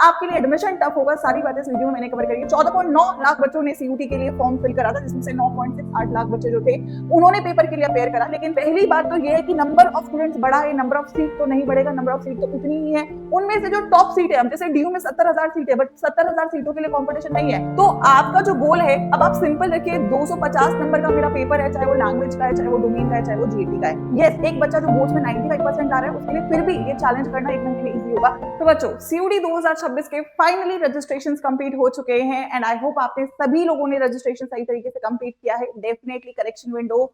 आपके लिए admission tough होगा, सारी बातें इस वीडियो में मैंने कवर करी है। 14.9 लाख बच्चों ने सीयूटी के लिए फॉर्म फिल करा था, जिसमें से 9.68 लाख बच्चे जो थे उन्होंने पेपर के लिए अपेयर करा। लेकिन पहली बात तो ये है कि नंबर ऑफ स्टूडेंट्स बढ़ा है, नंबर ऑफ सीट तो नहीं बढ़ेगा, नंबर ऑफ सीट तो उतनी ही है। उनमें से जो टॉप सीट है, जैसे डीयू में 70,000 सीट है, बट 70,000 सीटों के लिए कॉम्पिटिशन नहीं है। तो आपका जो गोल है, अब आप सिंपल रखिए, 250 नंबर का मेरा पेपर है, चाहे वो लैंग्वेज का है, चाहे वो डोमेन का है, चाहे वो जीएटी का है। यस, एक बच्चा जो बोर्ड्स में 95% आ रहा है, उसके लिए फिर भी ये चैलेंज करना एक महीने में इजी होगा। तो बच्चों, सीयूटी 2026 के फाइनली रजिस्ट्रेशंस कंप्लीट हो चुके हैं एंड आई होप आपने सभी लोगों ने रजिस्ट्रेशन सही तरीके से कंप्लीट किया है। डेफिनेटली करेक्शन विंडो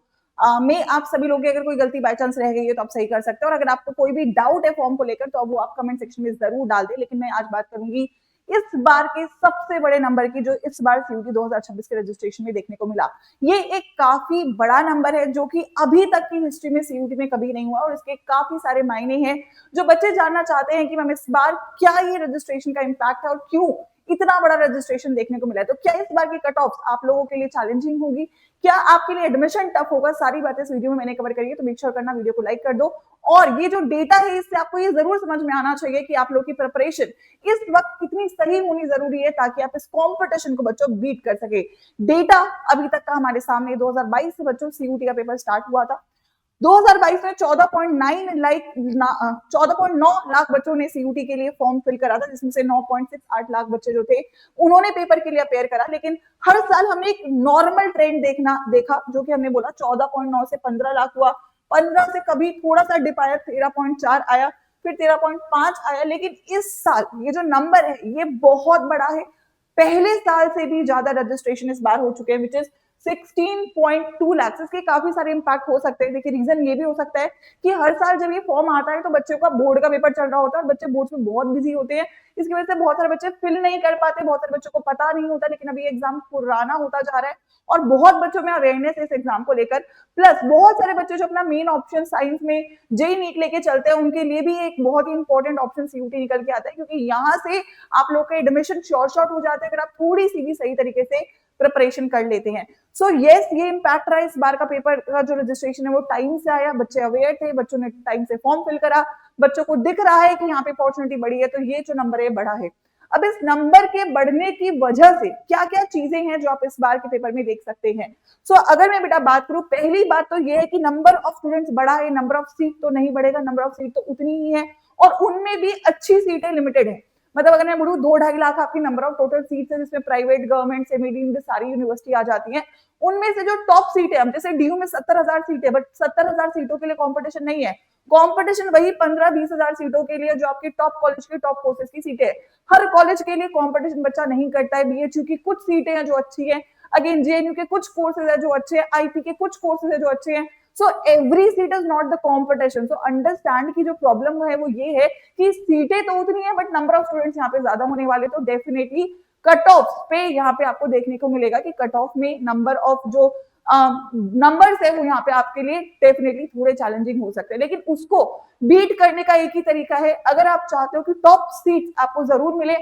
में आप सभी लोग अगर कोई गलती बाय चांस रह गई है तो आप सही कर सकते हो, और अगर आपको कोई भी डाउट है फॉर्म को लेकर तो अब वो आप कमेंट सेक्शन में जरूर डाल दें। लेकिन मैं आज बात करूंगी इस बार के सबसे बड़े नंबर की, जो इस बार सीयूटी 2026 के रजिस्ट्रेशन में देखने को मिला। ये एक काफी बड़ा नंबर है जो कि अभी तक की हिस्ट्री में सीयूटी में कभी नहीं हुआ, और इसके काफी सारे मायने हैं। जो बच्चे जानना चाहते हैं कि मैम इस बार क्या ये रजिस्ट्रेशन का इम्पैक्ट है और क्यों इतना बड़ा रजिस्ट्रेशन देखने को मिला है, तो क्या इस बार की कट ऑफ आप लोगों के लिए चैलेंजिंग होगी, क्या आपके लिए एडमिशन टफ होगा, सारी बातें इस वीडियो में मैंने कवर करी है। तो मेक श्योर करना वीडियो को लाइक कर दो, और ये जो डेटा है इससे आपको ये जरूर समझ में आना चाहिए कि आप लोग की प्रिपरेशन इस वक्त कितनी सही होनी जरूरी है, ताकि आप इस कंपटीशन को बच्चों बीट कर सके। डेटा अभी तक का हमारे सामने 2022 से बच्चों सीयूटी का पेपर स्टार्ट हुआ था। 2022 में 14.9 लाख बच्चों ने सीयूटी के लिए फॉर्म फिल करा था, जिसमें से 9.68 लाख बच्चे जो थे उन्होंने पेपर के लिए अपेयर करा। लेकिन हर साल हमने एक नॉर्मल ट्रेंड देखा, जो कि हमने बोला 14.9 से 15 लाख हुआ, 15 से कभी थोड़ा सा डिप आया, 13.4 आया, फिर 13.5 आया। लेकिन इस साल ये जो नंबर है ये बहुत बड़ा है, पहले साल से भी ज्यादा रजिस्ट्रेशन इस बार हो चुके हैं, विच इज 16.2 लाख। इसके काफी सारे इंपैक्ट हो सकते हैं। देखिए, रीजन ये भी हो सकता है कि हर साल जब ये फॉर्म आता है तो बच्चों का बोर्ड का पेपर चल रहा होता है और बच्चे बोर्ड में बहुत बिजी होते हैं, इसकी वजह से बहुत सारे बच्चे फिल नहीं कर पाते, बहुत सारे बच्चों को पता नहीं होता। लेकिन अभी एग्जाम पुराना होता जा रहा है और बहुत बच्चों में अवेयरनेस है इस एग्जाम को लेकर। प्लस बहुत सारे बच्चे जो अपना मेन ऑप्शन साइंस में जेई नीट लेके चलते हैं, उनके लिए भी एक बहुत ही इंपॉर्टेंट ऑप्शन सीयूटी निकल के आता है, क्योंकि यहाँ से आप लोग का एडमिशन श्योर शॉट हो जाता है अगर आप थोड़ी सी भी सही तरीके से प्रिपरेशन कर लेते हैं। सो यस, ये इंपैक्ट रहा इस बार का पेपर का जो रजिस्ट्रेशन है वो टाइम से आया, बच्चे अवेयर थे, बच्चों ने टाइम से फॉर्म फिल करा, बच्चों को दिख रहा है कि यहाँ पे अपॉर्चुनिटी बढ़ी है, तो ये जो नंबर है बढ़ा है। अब इस नंबर के बढ़ने की वजह से क्या क्या चीजें हैं जो आप इस बार के पेपर में देख सकते हैं। सो अगर मैं बेटा बात करूं, पहली बात तो ये है कि नंबर ऑफ स्टूडेंट्स बढ़ा है, नंबर ऑफ सीट तो नहीं बढ़ेगा, नंबर ऑफ सीट तो उतनी ही है, और उनमें भी अच्छी सीटें लिमिटेड है। मतलब अगर मैं बोलूं 2-2.5 लाख आपकी नंबर ऑफ टोटल सीट्स है, जिसमें प्राइवेट, गवर्नमेंट, सेमी डीम्ड सारी यूनिवर्सिटी आ जाती है। उनमें से जो टॉप सीट है, जैसे डीयू में 70,000 सीट है, बट 70,000 सीटों के लिए कॉम्पिटिशन नहीं है। कॉम्पिटिशन वही 15-20 हजार सीटों के लिए जो आपकी टॉप कॉलेज की टॉप कोर्सेज की सीटें है। हर कॉलेज के लिए कॉम्पिटिशन बच्चा नहीं करता है। बीएचयू की कुछ सीटें हैं जो अच्छी है, अगेन जेएनयू के कुछ कोर्सेज है जो अच्छे हैं, आईपी के कुछ कोर्सेज है जो अच्छे हैं। So every seat is not the competition. So understand की जो प्रॉब्लम है वो ये है कि सीटें तो उतनी है बट नंबर ऑफ स्टूडेंट्स यहाँ पे ज्यादा होने वाले, तो डेफिनेटली कट ऑफ पे यहाँ पे आपको देखने को मिलेगा कि कट ऑफ में नंबर ऑफ जो नंबर्स है वो यहाँ पे आपके लिए डेफिनेटली थोड़े चैलेंजिंग हो सकते हैं। लेकिन उसको बीट करने का एक ही तरीका है, अगर आप चाहते हो कि टॉप सीट आपको जरूर मिले,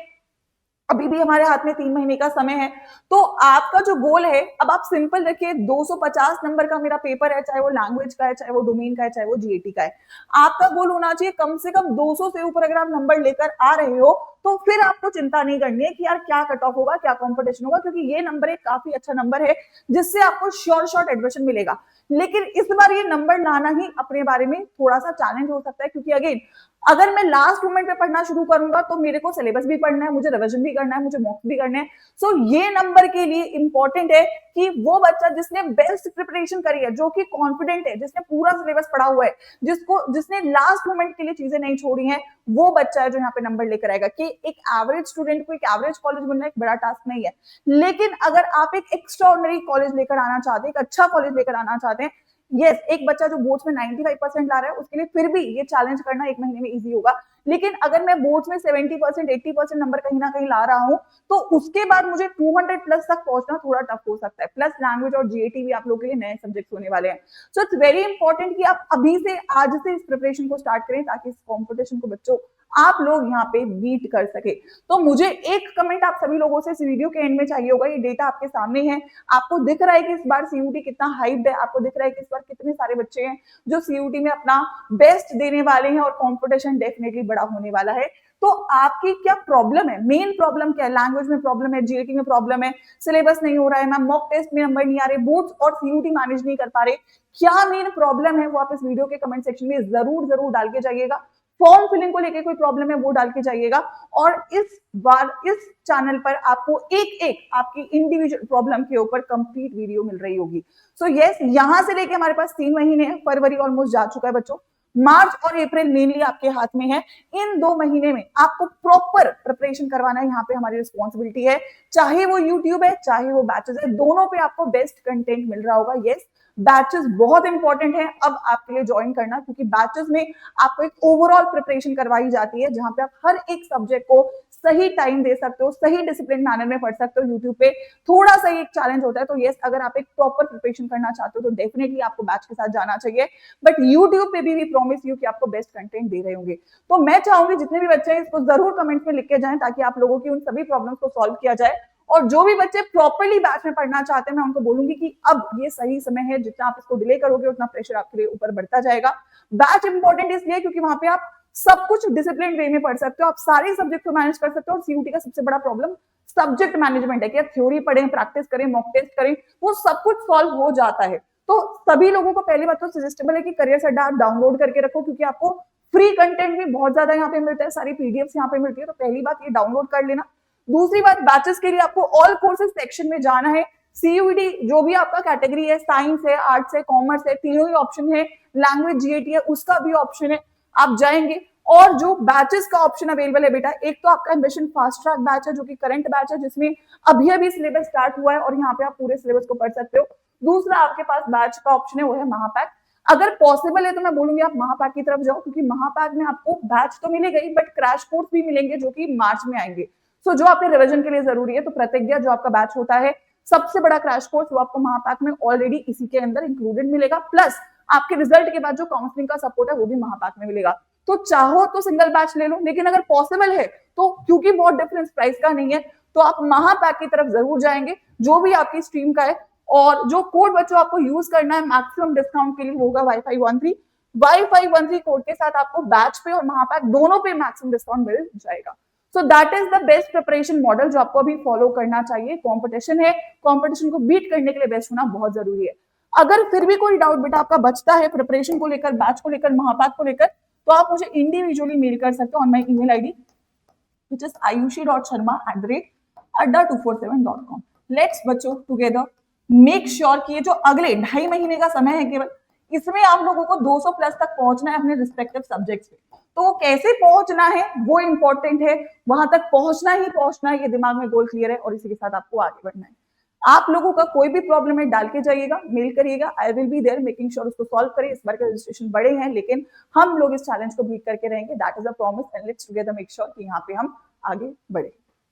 अभी भी हमारे हाथ में 3 महीने का समय है, तो आपका जो गोल है, अब आप सिंपल रखिए, 250 नंबर का मेरा पेपर है, चाहे वो लैंग्वेज का है, चाहे वो डोमेन का है, चाहे वो जीएटी का है। आपका गोल होना चाहिए कम से कम 200 से ऊपर अगर आप नंबर लेकर आ रहे हो तो फिर आपको चिंता नहीं करनी है कि यार क्या कट ऑफ होगा, क्या कंपटीशन होगा, क्योंकि ये नंबर एक काफी अच्छा नंबर है जिससे आपको श्योर शॉट एडमिशन मिलेगा। लेकिन इस बार ये नंबर लाना ही अपने बारे में थोड़ा सा चैलेंज हो सकता है, क्योंकि अगेन अगर मैं लास्ट मोमेंट पे पढ़ना शुरू करूंगा तो मेरे को सिलेबस भी पढ़ना है, मुझे रिवीजन भी करना है, मुझे मॉक्स भी करने हैं। सो ये नंबर के लिए इंपॉर्टेंट है कि वो बच्चा जिसने बेस्ट प्रिपरेशन करी है, जो कि कॉन्फिडेंट है, जिसने पूरा सिलेबस पढ़ा हुआ है, जिसने लास्ट मोमेंट के लिए चीजें नहीं छोड़ी हैं, वो बच्चा है जो यहाँ पे नंबर लेकर आएगा। कि एक एवरेज स्टूडेंट को एक एवरेज कॉलेज मिलना एक बड़ा टास्क नहीं है, लेकिन अगर आप एक एक्स्ट्राऑर्डिनरी कॉलेज लेकर आना चाहते हैं, एक अच्छा कॉलेज लेकर आना चाहते हैं, यस, एक बच्चा जो बोर्ड्स में 95% ला रहा है उसके लिए फिर भी ये चैलेंज करना एक महीने में इजी होगा। लेकिन अगर मैं बोर्ड्स में 70%, 80% नंबर कहीं ना कहीं ला रहा हूं, तो उसके बाद मुझे 200 प्लस तक पहुंचना थोड़ा टफ हो सकता है। प्लस लैंग्वेज और जीएटी भी आप लोगों के लिए नए सब्जेक्ट होने वाले हैं। सो इट्स वेरी इंपॉर्टेंट कि आप अभी से, आज से इस प्रिपरेशन को स्टार्ट करें, ताकि इस कॉम्पिटिशन को बच्चों आप लोग यहाँ पे बीट कर सके। तो मुझे एक कमेंट आप सभी लोगों से इस वीडियो के एंड में चाहिए होगा। ये डेटा आपके सामने है, आपको दिख रहा है कि इस बार सीयूटी कितना हाइप्ड है, आपको दिख रहा है कि इस बार कितने सारे बच्चे हैं जो सीयूटी में अपना बेस्ट देने वाले हैं और कंपटीशन डेफिनेटली बड़ा होने वाला है। तो आपकी क्या प्रॉब्लम है, मेन प्रॉब्लम क्या है, लैंग्वेज में प्रॉब्लम है, जीएटी में प्रॉब्लम है, सिलेबस नहीं हो रहा है, मैम मॉक टेस्ट में नंबर नहीं आ रहे, बोर्ड्स और सीयूटी मैनेज नहीं कर पा रहे, क्या मेन प्रॉब्लम है वो आप इस वीडियो के कमेंट सेक्शन में जरूर जरूर डाल के जाइएगा। फॉर्म फिलिंग को लेकर कोई प्रॉब्लम है वो डाल के जाइएगा। और इस बार इस चैनल पर आपको एक एक आपकी इंडिविजुअल प्रॉब्लम के ऊपर कंप्लीट वीडियो मिल रही होगी। सो यस, यहां से लेके हमारे पास 3 महीने हैं, फरवरी ऑलमोस्ट जा चुका है बच्चों, मार्च और अप्रैल मेनली आपके हाथ में है। इन 2 महीने में आपको प्रॉपर प्रिपरेशन करवाना यहाँ पे हमारी रिस्पॉन्सिबिलिटी है, चाहे वो यूट्यूब है चाहे वो बैचेस है, दोनों पे आपको बेस्ट कंटेंट मिल रहा होगा। यस, बैचेस बहुत इंपॉर्टेंट है अब आपके लिए ज्वाइन करना, क्योंकि बैचेस में आपको एक ओवरऑल प्रिपरेशन करवाई जाती है जहां पे आप हर एक सब्जेक्ट को सही टाइम दे सकते हो, सही डिसिप्लिन मैनर में पढ़ सकते हो। यूट्यूब पे थोड़ा सा एक चैलेंज होता है, तो यस, अगर आप एक प्रॉपर प्रिपरेशन करना चाहते हो तो डेफिनेटली आपको बैच के साथ जाना चाहिए। बट यूट्यूब पे भी प्रॉमिस यू कि आपको बेस्ट कंटेंट दे रहे होंगे। तो मैं चाहूंगी जितने भी बच्चे हैं इसको जरूर कमेंट्स में लिख के जाएं, ताकि आप लोगों की उन सभी प्रॉब्लम्स को सॉल्व किया जाए। और जो भी बच्चे प्रॉपर्ली बैच में पढ़ना चाहते हैं, मैं उनको बोलूंगी कि अब ये सही समय है, जितना आप इसको डिले करोगे उतना प्रेशर आपके लिए ऊपर बढ़ता जाएगा। बैच इंपॉर्टेंट इसलिए क्योंकि वहां पे आप सब कुछ डिसिप्लिन वे में पढ़ सकते हो, आप सारे सब्जेक्ट को मैनेज कर सकते हो। और सीयूटी का सबसे बड़ा प्रॉब्लम सब्जेक्ट मैनेजमेंट है कि आप थ्योरी पढ़ें, प्रैक्टिस करें, मॉक टेस्ट करें, वो सब कुछ सॉल्व हो जाता है। तो सभी लोगों को पहली बात तो सजेस्टेबल है कि करियर अड्डा आप डाउनलोड करके रखो, क्योंकि आपको फ्री कंटेंट भी बहुत ज्यादा यहाँ पे मिलता है, सारी पीडीएफ यहाँ पे मिलती है। तो पहली बात ये डाउनलोड कर लेना। दूसरी बात, बैचेस के लिए आपको ऑल कोर्सेज सेक्शन में जाना है। सीयूटी जो भी आपका कैटेगरी है, साइंस है, आर्ट्स है, कॉमर्स है, तीनों ही ऑप्शन है, लैंग्वेज जीएटी है उसका भी ऑप्शन है, आप जाएंगे। और जो बैचेस का ऑप्शन अवेलेबल है बेटा, एक तो आपका एम्बिशन फास्ट ट्रैक बैच है जो कि करंट बैच है, जिसमें अभी अभी सिलेबस स्टार्ट हुआ है और यहाँ पे आप पूरे सिलेबस को पढ़ सकते हो। दूसरा आपके पास बैच का ऑप्शन है वो है महापैक। अगर पॉसिबल है तो मैं बोलूंगी आप महापैक की तरफ जाओ, क्योंकि महापैक में आपको बैच तो मिलेगा ही बट क्रैश कोर्स भी मिलेंगे जो कि मार्च में आएंगे। सो जो आपके रिवीजन के लिए जरूरी है, तो प्रतिज्ञा जो आपका बैच होता है सबसे बड़ा क्रैश कोर्स, वो आपको महापैक में ऑलरेडी इसी के अंदर इंक्लूडेड मिलेगा। प्लस आपके रिजल्ट के बाद जो काउंसलिंग का सपोर्ट है वो भी महापैक में मिलेगा। तो चाहो तो सिंगल बैच ले लो, लेकिन अगर पॉसिबल है तो क्योंकि बहुत डिफरेंस प्राइस का नहीं है, तो आप महापैक की तरफ जरूर जाएंगे जो भी आपकी स्ट्रीम का है। और जो कोड बच्चों आपको यूज करना है मैक्सिमम डिस्काउंट के लिए होगा वाई513। वाई513 कोड के साथ आपको बैच पे और महापैक दोनों पे मैक्सिमम डिस्काउंट मिल जाएगा। So that is the best preparation model जो आपको अभी फॉलो करना चाहिए। कंपटीशन है, कंपटीशन को बीट करने के लिए बेस्ट होना बहुत जरूरी है। अगर फिर भी कोई डाउट बेटा आपका बचता है प्रिपरेशन को लेकर, बैच को लेकर, महापैक को लेकर, तो आप मुझे इंडिविजुअली मेल कर सकते हो on my email ID which is ayushi.sharma@adda247.com। Let's बच्चों टुगेदर मेक श्योर कि ये जो अगले 2.5 महीने का समय है केवल, इसमें आप लोगों को 200 प्लस तक पहुंचना है अपने रिस्पेक्टिव सब्जेक्ट्स पे। तो कैसे पहुंचना है वो इंपॉर्टेंट है, वहां तक पहुंचना ही पहुंचना है, ये दिमाग में गोल क्लियर है और इसी के साथ आपको आगे बढ़ना है। आप लोगों का कोई भी प्रॉब्लम है डाल के जाइएगा, मेल करिएगा, I will be there making sure उसको सॉल्व करें। इस बार के रजिस्ट्रेशन बड़े हैं लेकिन हम लोग इस चैलेंज को बीट करके रहेंगे, that is a promise and let's together make sure कि यहाँ पे हम आगे बढ़े।